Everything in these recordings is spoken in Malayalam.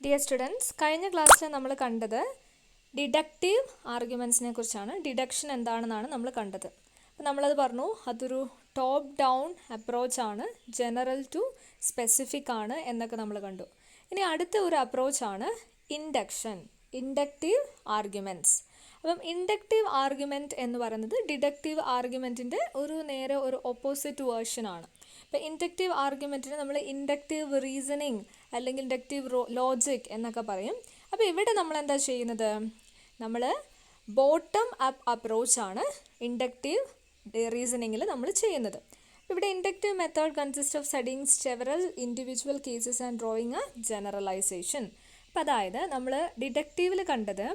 ഡിയർ സ്റ്റുഡൻസ്, കഴിഞ്ഞ ക്ലാസ്സിൽ നമ്മൾ കണ്ടത് ഡിഡക്റ്റീവ് ആർഗ്യുമെൻസിനെ കുറിച്ചാണ്. ഡിഡക്ഷൻ എന്താണെന്നാണ് നമ്മൾ കണ്ടത്. അപ്പോൾ നമ്മളത് പറഞ്ഞു, അതൊരു ടോപ്പ് ഡൗൺ അപ്രോച്ചാണ്, ജനറൽ ടു സ്പെസിഫിക് ആണ് എന്നൊക്കെ നമ്മൾ കണ്ടു. ഇനി അടുത്ത ഒരു അപ്രോച്ചാണ് ഇൻഡക്ഷൻ, ഇൻഡക്റ്റീവ് ആർഗ്യുമെൻറ്റ്സ്. അപ്പം ഇൻഡക്റ്റീവ് ആർഗ്യുമെൻറ്റ് എന്ന് പറയുന്നത് ഡിഡക്റ്റീവ് ആർഗ്യുമെൻറ്റിൻ്റെ നേരെ ഒരു ഓപ്പോസിറ്റ് വേർഷനാണ്. ഇപ്പോൾ ഇൻഡക്റ്റീവ് ആർഗ്യുമെൻറ്റിന് നമ്മൾ ഇൻഡക്റ്റീവ് റീസണിങ് അല്ലെങ്കിൽ ഇൻഡക്റ്റീവ് ലോജിക് എന്നൊക്കെ പറയും. അപ്പോൾ ഇവിടെ നമ്മൾ എന്താ ചെയ്യുന്നത്, നമ്മൾ ബോട്ടം അപ്പ് അപ്രോച്ചാണ് ഇൻഡക്റ്റീവ് റീസണിങ്ങിൽ നമ്മൾ ചെയ്യുന്നത്. ഇവിടെ inductive method consist of studying several individual cases and drawing a generalisation. അപ്പം അതായത് നമ്മൾ ഡിഡക്റ്റീവിൽ കണ്ടത്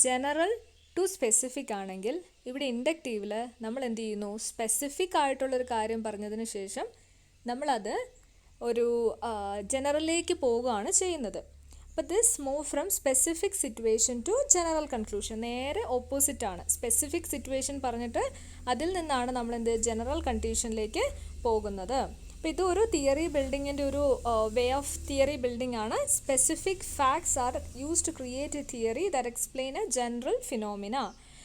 ജനറൽ ടു സ്പെസിഫിക് ആണെങ്കിൽ, ഇവിടെ ഇൻഡക്റ്റീവിൽ നമ്മൾ എന്ത് ചെയ്യുന്നു, സ്പെസിഫിക് ആയിട്ടുള്ളൊരു കാര്യം പറഞ്ഞതിന് ശേഷം നമ്മളത് ഒരു ജനറലിലേക്ക് പോവുകയാണ് ചെയ്യുന്നത്. അപ്പോൾ this move from specific situation to general conclusion, നേരെ ഓപ്പോസിറ്റാണ്. സ്പെസിഫിക് സിറ്റുവേഷൻ പറഞ്ഞിട്ട് അതിൽ നിന്നാണ് നമ്മൾ ജനറൽ കണ്ടീഷനിലേക്ക് പോകുന്നത്. അപ്പോൾ ഇതൊരു തിയറി ബിൽഡിങ്ങിൻ്റെ ഒരു വേ ഓഫ് തിയറി ബിൽഡിംഗ് ആണ്. Specific facts are use to create a theory that explain a general phenomena.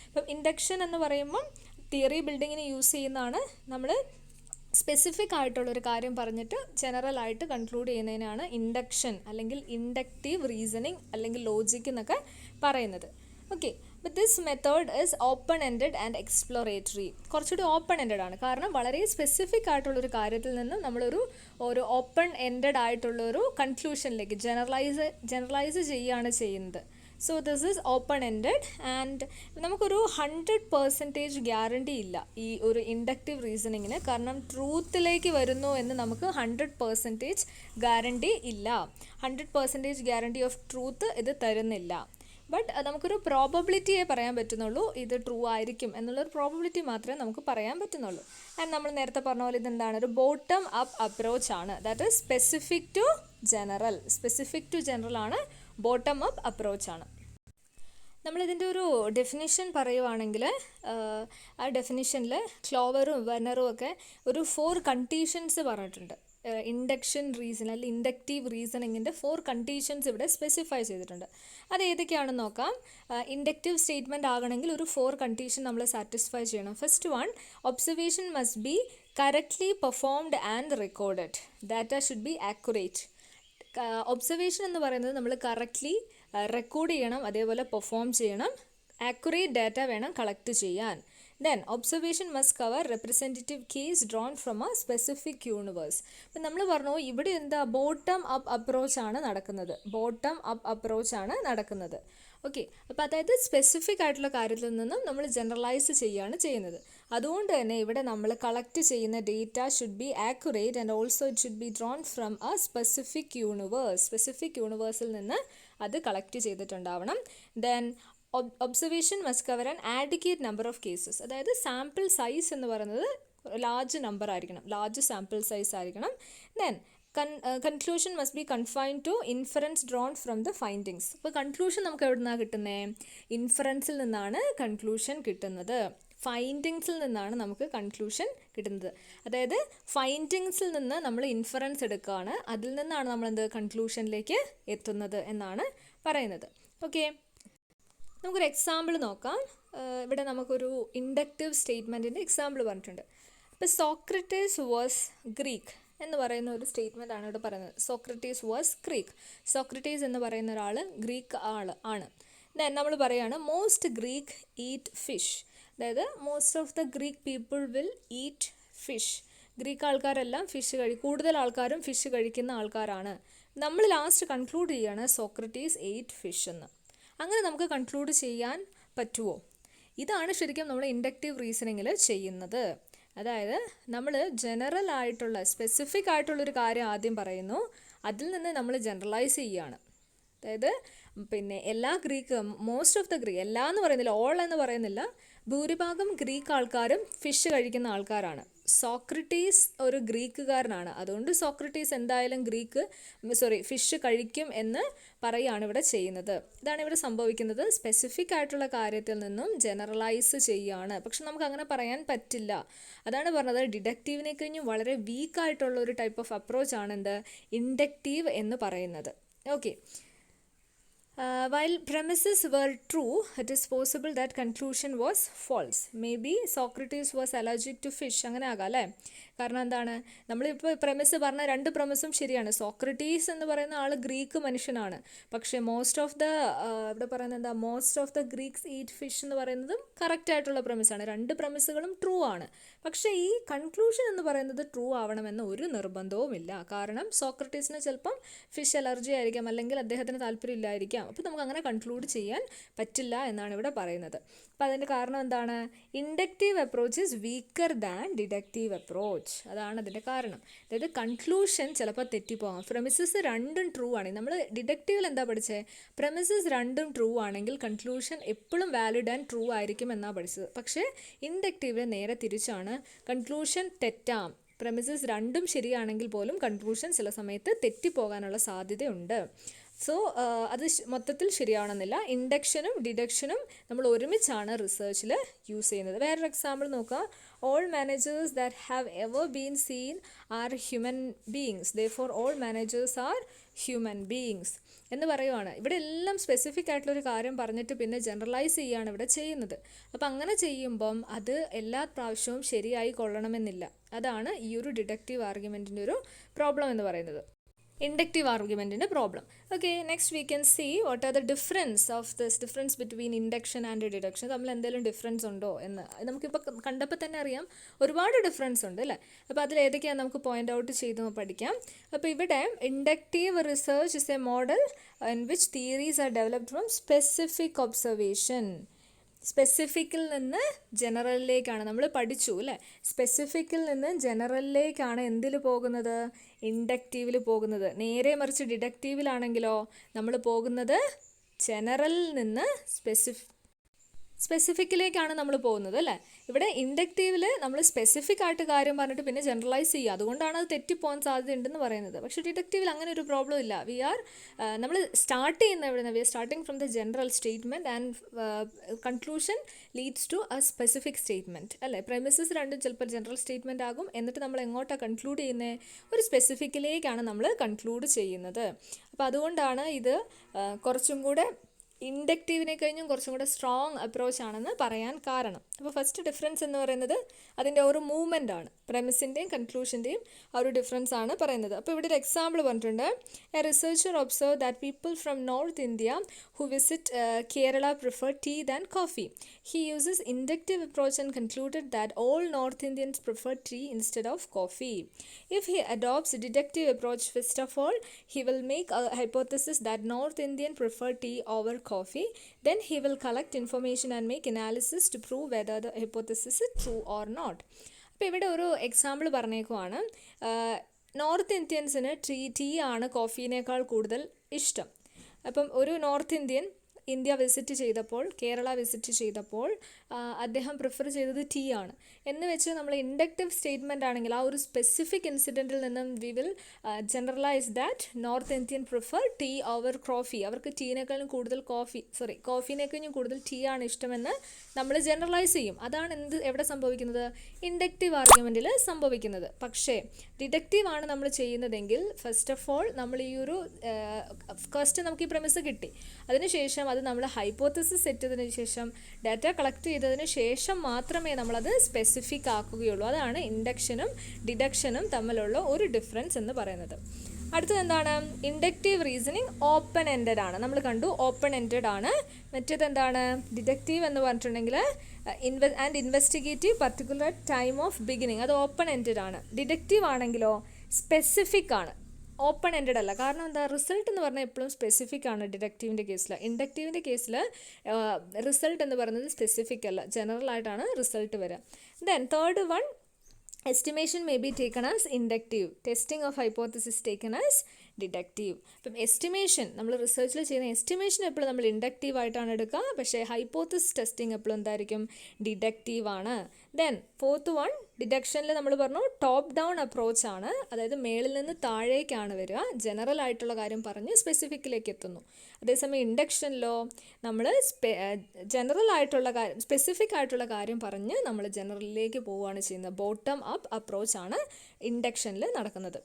ഇപ്പം ഇൻഡക്ഷൻ എന്ന് പറയുമ്പം തിയറി ബിൽഡിങ്ങിന് യൂസ് ചെയ്യുന്നതാണ്. നമ്മൾ സ്പെസിഫിക് ആയിട്ടുള്ളൊരു കാര്യം പറഞ്ഞിട്ട് ജനറലായിട്ട് കൺക്ലൂഡ് ചെയ്യുന്നതിനാണ് ഇൻഡക്ഷൻ അല്ലെങ്കിൽ ഇൻഡക്റ്റീവ് റീസണിങ് അല്ലെങ്കിൽ ലോജിക് എന്നൊക്കെ പറയുന്നത്. Okay, but this method is open ended and exploratory. കുറച്ചുകൂടി ഓപ്പൺ എൻഡഡ് ആണ്, കാരണം വളരെ സ്പെസിഫിക് ആയിട്ടുള്ളൊരു കാര്യത്തിൽ നിന്നും നമ്മളൊരു ഓപ്പൺ എൻഡഡ് ആയിട്ടുള്ളൊരു കൺക്ലൂഷനിലേക്ക് ജനറലൈസ് ചെയ്യുകയാണ് ചെയ്യുന്നത്. So this is open ended and നമുക്കൊരു 100% ഗ്യാരണ്ടി ഇല്ല ഈ ഒരു ഇൻഡക്റ്റീവ് റീസണിങ്ങിന്. കാരണം ട്രൂത്തിലേക്ക് വരുന്നു എന്ന് നമുക്ക് 100% ഗ്യാരണ്ടി ഇല്ല. 100% ഗ്യാരണ്ടി ഓഫ് ട്രൂത്ത് ഇത് തരുന്നില്ല. ബട്ട് നമുക്കൊരു പ്രോബബിലിറ്റിയെ പറയാൻ പറ്റുന്നുള്ളൂ, ഇത് ട്രൂ ആയിരിക്കും എന്നുള്ളൊരു പ്രോബബിലിറ്റി മാത്രമേ നമുക്ക് പറയാൻ പറ്റുന്നുള്ളൂ. ആൻഡ് നമ്മൾ നേരത്തെ പറഞ്ഞ പോലെ ഇതെന്താണ്, ഒരു ബോട്ടം അപ്പ് അപ്രോച്ച് ആണ്. That is specific to general. Specific to general ആണ്, ബോട്ടം അപ്പ് അപ്രോച്ച് ആണ്. നമ്മളിതിൻ്റെ ഒരു ഡെഫിനിഷൻ പറയുവാണെങ്കിൽ, ആ ഡെഫിനിഷനിൽ ക്ലോവറും വെർണറും ഒക്കെ ഒരു 4 കണ്ടീഷൻസ് പറഞ്ഞിട്ടുണ്ട്. ഇൻഡക്ഷൻ റീസൺ അല്ലെങ്കിൽ ഇൻഡക്റ്റീവ് റീസണിങ്ങിൻ്റെ 4 കണ്ടീഷൻസ് ഇവിടെ സ്പെസിഫൈ ചെയ്തിട്ടുണ്ട്. അത് ഏതൊക്കെയാണെന്ന് നോക്കാം. ഇൻഡക്റ്റീവ് സ്റ്റേറ്റ്മെൻറ്റ് ആകണമെങ്കിൽ ഒരു 4 കണ്ടീഷൻ നമ്മൾ സാറ്റിസ്ഫൈ ചെയ്യണം. First one, observation must be correctly performed and recorded. Data should be accurate. Observation എന്ന് പറയുന്നത് നമ്മൾ കറക്റ്റ്ലി റെക്കോർഡ് ചെയ്യണം, അതേപോലെ പെർഫോം ചെയ്യണം. ആക്യുറേറ്റ് ഡാറ്റ വേണം കളക്ട് ചെയ്യാൻ. Then observation must cover representative case drone from a specific universe. അപ്പം നമ്മൾ പറഞ്ഞു ഇവിടെ എന്താ, ബോട്ടം അപ്പ് അപ്രോച്ചാണ് നടക്കുന്നത്. ബോട്ടം അപ്പ് അപ്രോച്ചാണ് നടക്കുന്നത്. ഓക്കെ, അപ്പോൾ അതായത് സ്പെസിഫിക് ആയിട്ടുള്ള കാര്യത്തിൽ നിന്നും നമ്മൾ ജനറലൈസ് ചെയ്യുകയാണ് ചെയ്യുന്നത്. അതുകൊണ്ട് തന്നെ ഇവിടെ നമ്മൾ കളക്ട് ചെയ്യുന്ന data should be accurate and also it should be drawn from a specific universe. Specific യൂണിവേഴ്സിൽ നിന്ന് അത് കളക്ട് ചെയ്തിട്ടുണ്ടാവണം. Then observation must cover an adequate number of cases. അതായത് സാമ്പിൾ സൈസ് എന്ന് പറയുന്നത് ലാർജ് നമ്പർ ആയിരിക്കണം, ലാർജ് സാമ്പിൾ സൈസ് ആയിരിക്കണം. Then conclusion must be confined to inference drawn from the findings. ഇപ്പോൾ കൺക്ലൂഷൻ നമുക്ക് എവിടെ നിന്നാണ് കിട്ടുന്നത്, ഇൻഫറൻസിൽ നിന്നാണ് കൺക്ലൂഷൻ കിട്ടുന്നത്. ഫൈൻഡിങ്സിൽ നിന്നാണ് നമുക്ക് കൺക്ലൂഷൻ കിട്ടുന്നത്. അതായത് ഫൈൻഡിങ്സിൽ നിന്ന് നമ്മൾ ഇൻഫറൻസ് എടുക്കുകയാണ്, അതിൽ നിന്നാണ് നമ്മൾ കൺക്ലൂഷനിലേക്ക് എത്തുന്നത് എന്നാണ് പറയുന്നത്. ഓക്കെ, നമുക്കൊരു എക്സാമ്പിൾ നോക്കാം. ഇവിടെ നമുക്കൊരു ഇൻഡക്റ്റീവ് സ്റ്റേറ്റ്മെൻറ്റിൻ്റെ എക്സാമ്പിൾ പറഞ്ഞിട്ടുണ്ട്. ഇപ്പോൾ സോക്രട്ടീസ് വാസ് ഗ്രീക്ക് എന്ന് പറയുന്ന ഒരു സ്റ്റേറ്റ്മെൻ്റ് ആണ് ഇവിടെ പറയുന്നത്. Socrates was Greek. സോക്രട്ടീസ് എന്ന് പറയുന്ന ഒരാൾ ഗ്രീക്ക് ആണ്. ദെൻ നമ്മൾ പറയുകയാണ് മോസ്റ്റ് ഗ്രീക്ക് ഈറ്റ് ഫിഷ്. അതായത് most of the Greek people will eat fish. Greek ആൾക്കാരെല്ലാം ഫിഷ് കൂടുതൽ ആൾക്കാരും ഫിഷ് കഴിക്കുന്ന ആൾക്കാരാണ്. നമ്മൾ ലാസ്റ്റ് കൺക്ലൂഡ് ചെയ്യുകയാണ് സോക്രട്ടീസ് എയ്റ്റ് ഫിഷ് എന്ന്. അങ്ങനെ നമുക്ക് കൺക്ലൂഡ് ചെയ്യാൻ പറ്റുമോ? ഇതാണ് ശരിക്കും നമ്മൾ ഇൻഡക്റ്റീവ് റീസണിങ്ങിൽ ചെയ്യുന്നത്. അതായത് നമ്മൾ ജനറൽ ആയിട്ടുള്ള സ്പെസിഫിക് ആയിട്ടുള്ളൊരു കാര്യം ആദ്യം പറയുന്നു, അതിൽ നിന്ന് നമ്മൾ ജനറലൈസ് ചെയ്യുകയാണ്. അതായത് പിന്നെ എല്ലാ Greek, most of the Greek, എല്ലാ എന്ന് പറയുന്നില്ല, ഓൾ എന്ന് പറയുന്നില്ല, ഭൂരിഭാഗം ഗ്രീക്ക് ആൾക്കാരും ഫിഷ് കഴിക്കുന്ന ആൾക്കാരാണ്. സോക്രട്ടീസ് ഒരു ഗ്രീക്കുകാരനാണ്, അതുകൊണ്ട് സോക്രട്ടീസ് എന്തായാലും ഫിഷ് കഴിക്കും എന്ന് പറയുകയാണ് ഇവിടെ ചെയ്യുന്നത്. ഇതാണ് ഇവിടെ സംഭവിക്കുന്നത്. സ്പെസിഫിക് ആയിട്ടുള്ള കാര്യത്തിൽ നിന്നും ജനറലൈസ് ചെയ്യുകയാണ്. പക്ഷെ നമുക്ക് അങ്ങനെ പറയാൻ പറ്റില്ല. അതാണ് പറഞ്ഞത്, ഡിഡക്റ്റീവിനെ കഴിഞ്ഞും വളരെ വീക്കായിട്ടുള്ള ഒരു ടൈപ്പ് ഓഫ് അപ്രോച്ചാണ് ഇൻഡക്റ്റീവ് എന്ന് പറയുന്നത്. Okay, While premises were true, it is possible that conclusion was false. Maybe Socrates was allergic to fish. അങ്ങനെ ആകാം അല്ലേ? കാരണം എന്താണ്, നമ്മളിപ്പോൾ പ്രമിസ് പറഞ്ഞ രണ്ട് പ്രമിസും ശരിയാണ്. സോക്രട്ടീസ് എന്ന് പറയുന്ന ആൾ ഗ്രീക്ക് മനുഷ്യനാണ്. പക്ഷേ ഇവിടെ പറയുന്നത് എന്താ, most of the Greeks eat fish എന്ന് പറയുന്നതും കറക്റ്റ് ആയിട്ടുള്ള പ്രമിസാണ്. രണ്ട് പ്രമിസുകളും ട്രൂ ആണ്. പക്ഷേ ഈ കൺക്ലൂഷൻ എന്ന് പറയുന്നത് ട്രൂ ആവണമെന്ന് ഒരു നിർബന്ധവുമില്ല. കാരണം സോക്രട്ടീസിന് ചിലപ്പം ഫിഷ് അലർജി ആയിരിക്കാം, അല്ലെങ്കിൽ അദ്ദേഹത്തിന് താല്പര്യം ഇല്ലായിരിക്കാം. അപ്പോൾ നമുക്ക് അങ്ങനെ കൺക്ലൂഡ് ചെയ്യാൻ പറ്റില്ല എന്നാണ് ഇവിടെ പറയുന്നത്. അപ്പോൾ അതിൻ്റെ കാരണം എന്താണ്, inductive approach is weaker than deductive approach. അതാണ് അതിൻ്റെ കാരണം. അതായത് കൺക്ലൂഷൻ ചിലപ്പോൾ തെറ്റിപ്പോകാം. പ്രമിസസ് രണ്ടും ട്രൂ ആണ്. നമ്മൾ ഡിഡക്റ്റീവിൽ എന്താ പഠിച്ചത്, പ്രമിസസ് രണ്ടും ട്രൂ ആണെങ്കിൽ കൺക്ലൂഷൻ എപ്പോഴും വാലിഡ് ആൻഡ് ട്രൂ ആയിരിക്കും എന്നാണ് പഠിച്ചത്. പക്ഷേ ഇൻഡക്റ്റീവിൽ നേരെ തിരിച്ചാണ്, കൺക്ലൂഷൻ തെറ്റാം. പ്രമിസസ് രണ്ടും ശരിയാണെങ്കിൽ പോലും കൺക്ലൂഷൻ ചില സമയത്ത് തെറ്റിപ്പോകാനുള്ള സാധ്യതയുണ്ട്. സോ അത് മൊത്തത്തിൽ ശരിയാവണമെന്നില്ല. ഇൻഡക്ഷനും ഡിഡക്ഷനും നമ്മൾ ഒരുമിച്ചാണ് റിസർച്ചിൽ യൂസ് ചെയ്യുന്നത്. വേറൊരു എക്സാമ്പിൾ നോക്കാം. All managers that have ever been seen are human beings, therefore all managers are human beings എന്ന് പറയുവാണ്. ഇവിടെ എല്ലാം സ്പെസിഫിക് ആയിട്ടുള്ളൊരു കാര്യം പറഞ്ഞിട്ട് പിന്നെ ജനറലൈസ് ചെയ്യുകയാണ് ഇവിടെ ചെയ്യുന്നത്. അപ്പം അങ്ങനെ ചെയ്യുമ്പം അത് എല്ലാ പ്രാവശ്യവും ശരിയായി കൊള്ളണമെന്നില്ല. അതാണ് ഈ ഒരു ഡിഡക്റ്റീവ് ആർഗ്യുമെൻറ്റിൻ്റെ ഒരു പ്രോബ്ലം എന്ന് പറയുന്നത്, ഇൻഡക്റ്റീവ് ആർഗ്യുമെൻറ്റിൻ്റെ problem. Okay, next we can see what are the difference between induction and deduction. തമ്മിൽ എന്തെങ്കിലും ഡിഫറൻസ് ഉണ്ടോ എന്ന് നമുക്കിപ്പോൾ കണ്ടപ്പോൾ തന്നെ അറിയാം, ഒരുപാട് ഡിഫറൻസ് ഉണ്ട് അല്ലേ. അപ്പോൾ അതിൽ ഏതൊക്കെയാണ് നമുക്ക് പോയിൻ്റ് ഔട്ട് ചെയ്ത് പഠിക്കാം. അപ്പോൾ ഇവിടെ inductive research is a model in which theories are developed from specific observation. സ്പെസിഫിക്കിൽ നിന്ന് ജനറലിലേക്കാണ് നമ്മൾ പഠിച്ചു അല്ലേ. സ്പെസിഫിക്കിൽ നിന്ന് ജനറലിലേക്കാണ് എന്തിൽ പോകുന്നത്, ഇൻഡക്റ്റീവിൽ പോകുന്നത്. നേരെ മറിച്ച് ഡിഡക്റ്റീവിലാണെങ്കിലോ നമ്മൾ പോകുന്നത് ജനറലിൽ നിന്ന് സ്പെസിഫിക്കിലേക്കാണ് നമ്മൾ പോകുന്നത് അല്ലേ. ഇവിടെ ഇൻഡക്റ്റീവിൽ നമ്മൾ സ്പെസിഫിക് ആയിട്ട് കാര്യം പറഞ്ഞിട്ട് പിന്നെ ജനറലൈസ് ചെയ്യുക, അതുകൊണ്ടാണ് അത് തെറ്റിപ്പോകാൻ സാധ്യതയുണ്ടെന്ന് പറയുന്നത്. പക്ഷേ ഡിഡക്റ്റീവിൽ അങ്ങനെ ഒരു പ്രോബ്ലം ഇല്ല. നമ്മൾ സ്റ്റാർട്ട് ചെയ്യുന്ന എവിടെ നിന്ന്, starting from the general statement and conclusion leads to a specific statement അല്ലേ. പ്രമിസസ് രണ്ടും ചിലപ്പോൾ ജനറൽ സ്റ്റേറ്റ്മെൻറ്റ് ആകും, എന്നിട്ട് നമ്മൾ എങ്ങോട്ടാണ് കൺക്ലൂഡ് ചെയ്യുന്നത്, ഒരു സ്പെസിഫിക്കിലേക്കാണ് നമ്മൾ കൺക്ലൂഡ് ചെയ്യുന്നത്. അപ്പോൾ അതുകൊണ്ടാണ് ഇത് കുറച്ചും കൂടെ ഇൻഡക്റ്റീവിനെ കഴിഞ്ഞും കുറച്ചും കൂടെ സ്ട്രോങ് അപ്രോച്ച് ആണെന്ന് പറയാൻ കാരണം. അപ്പോൾ ഫസ്റ്റ് ഡിഫറൻസ് എന്ന് പറയുന്നത് അതിൻ്റെ ഒരു മൂവ്മെൻ്റ് ആണ്. പ്രമിസിൻ്റെയും കൺക്ലൂഷൻ്റെയും ആ ഒരു ഡിഫറൻസ് ആണ് പറയുന്നത്. അപ്പോൾ ഇവിടെ ഒരു എക്സാമ്പിൾ പറഞ്ഞിട്ടുണ്ട്. A researcher observe that people from north India who visit Kerala prefer tea than coffee. He uses inductive approach and concluded that all North Indians prefer tea instead of coffee. If he adopts a deductive approach, first of all, he will make a hypothesis that North Indians prefer tea over coffee. Then he will collect information and make analysis to prove whether the hypothesis is true or not. അപ്പോൾ ഇവിടെ ഒരു എക്സാമ്പിൾ പറഞ്ഞേക്കുവാണ്. നോർത്ത് ഇന്ത്യൻസിന് ടീ ആണ് കോഫീനേക്കാൾ കൂടുതൽ ഇഷ്ടം. അപ്പം ഒരു നോർത്ത് ഇന്ത്യൻ ഇന്ത്യ വിസിറ്റ് ചെയ്തപ്പോൾ, കേരള വിസിറ്റ് ചെയ്തപ്പോൾ അദ്ദേഹം പ്രിഫർ ചെയ്തത് ടീ ആണ് എന്ന് വെച്ച് നമ്മൾ ഇൻഡക്റ്റീവ് സ്റ്റേറ്റ്മെൻ്റ് ആണെങ്കിൽ ആ ഒരു സ്പെസിഫിക് ഇൻസിഡൻറ്റിൽ നിന്നും we will generalise that north Indian prefer tea over coffee. അവർക്ക് ടീനേക്കാളും കൂടുതൽ കോഫീനേക്കാളും കൂടുതൽ ടീ ആണ് ഇഷ്ടമെന്ന് നമ്മൾ ജനറലൈസ് ചെയ്യും. അതാണ് എവിടെ സംഭവിക്കുന്നത്, ഇൻഡക്റ്റീവ് ആർഗ്യുമെൻറ്റിൽ സംഭവിക്കുന്നത്. പക്ഷേ ഡിഡക്റ്റീവ് ആണ് നമ്മൾ ചെയ്യുന്നതെങ്കിൽ ഫസ്റ്റ് ഓഫ് ഓൾ നമ്മൾ ഈ ഒരു ഫസ്റ്റ് നമുക്ക് ഈ പ്രമിസ് കിട്ടി, അതിനുശേഷം അത് നമ്മൾ ഹൈപ്പോത്തസിസ് സെറ്റ് ചെയ്തതിന് ശേഷം ഡാറ്റ കളക്ട് ചെയ്തതിന് ശേഷം മാത്രമേ നമ്മളത് സ്പെസിഫിക് ആക്കുകയുള്ളൂ. അതാണ് ഇൻഡക്ഷനും ഡിഡക്ഷനും തമ്മിലുള്ള ഒരു ഡിഫറൻസ് എന്ന് പറയുന്നത്. അടുത്തത് എന്താണ്, ഇൻഡക്റ്റീവ് റീസണിങ് ഓപ്പൺ എൻഡഡ് ആണ്. നമ്മൾ കണ്ടു ഓപ്പൺ എൻഡഡ് ആണ്. മറ്റേത് എന്താണ്, ഡിഡക്റ്റീവ് എന്ന് പറഞ്ഞിട്ടുണ്ടെങ്കിൽ and investigative particular time of beginning, അത് ഓപ്പൺ എൻഡഡ് ആണ്. ഡിഡക്റ്റീവ് ആണെങ്കിലോ സ്പെസിഫിക് ആണ്, ഓപ്പൺ എൻഡഡ് അല്ല. കാരണം എന്താ, റിസൾട്ട് എന്ന് പറഞ്ഞാൽ എപ്പോഴും സ്പെസിഫിക് ആണ് ഡിഡക്റ്റീവിൻ്റെ കേസിൽ. ഇൻഡക്റ്റീവിൻ്റെ കേസിൽ റിസൾട്ട് എന്ന് പറയുന്നത് സ്പെസിഫിക് അല്ല, ജനറൽ ആയിട്ടാണ് റിസൾട്ട് വരിക. Then third one, estimation may be taken as inductive, testing of hypothesis taken as deductive. അപ്പം എസ്റ്റിമേഷൻ നമ്മൾ റിസർച്ചിൽ ചെയ്യുന്ന എസ്റ്റിമേഷൻ എപ്പോഴും നമ്മൾ ഇൻഡക്റ്റീവ് ആയിട്ടാണ് എടുക്കുക, പക്ഷേ ഹൈപ്പോത്തസിസ് ടെസ്റ്റിംഗ് എപ്പോഴും എന്തായിരിക്കും, ഡിഡക്റ്റീവ് ആണ്. ദെൻ ഫോർത്ത് വൺ, ഡിഡക്ഷനിൽ നമ്മൾ പറഞ്ഞു ടോപ്പ് ഡൗൺ അപ്രോച്ച് ആണ്, അതായത് മേളിൽ നിന്ന് താഴേക്കാണ് വരിക, ജനറൽ ആയിട്ടുള്ള കാര്യം പറഞ്ഞ് സ്പെസിഫിക്കിലേക്ക് എത്തുന്നു. അതേസമയം ഇൻഡക്ഷനിലോ നമ്മൾ ജനറൽ ആയിട്ടുള്ള കാര്യം സ്പെസിഫിക് ആയിട്ടുള്ള കാര്യം പറഞ്ഞ് നമ്മൾ ജനറലിലേക്ക് പോവുകയാണ് ചെയ്യുന്നത്. ബോട്ടം അപ്പ് അപ്രോച്ച് ആണ് ഇൻഡക്ഷനിൽ നടക്കുന്നത്.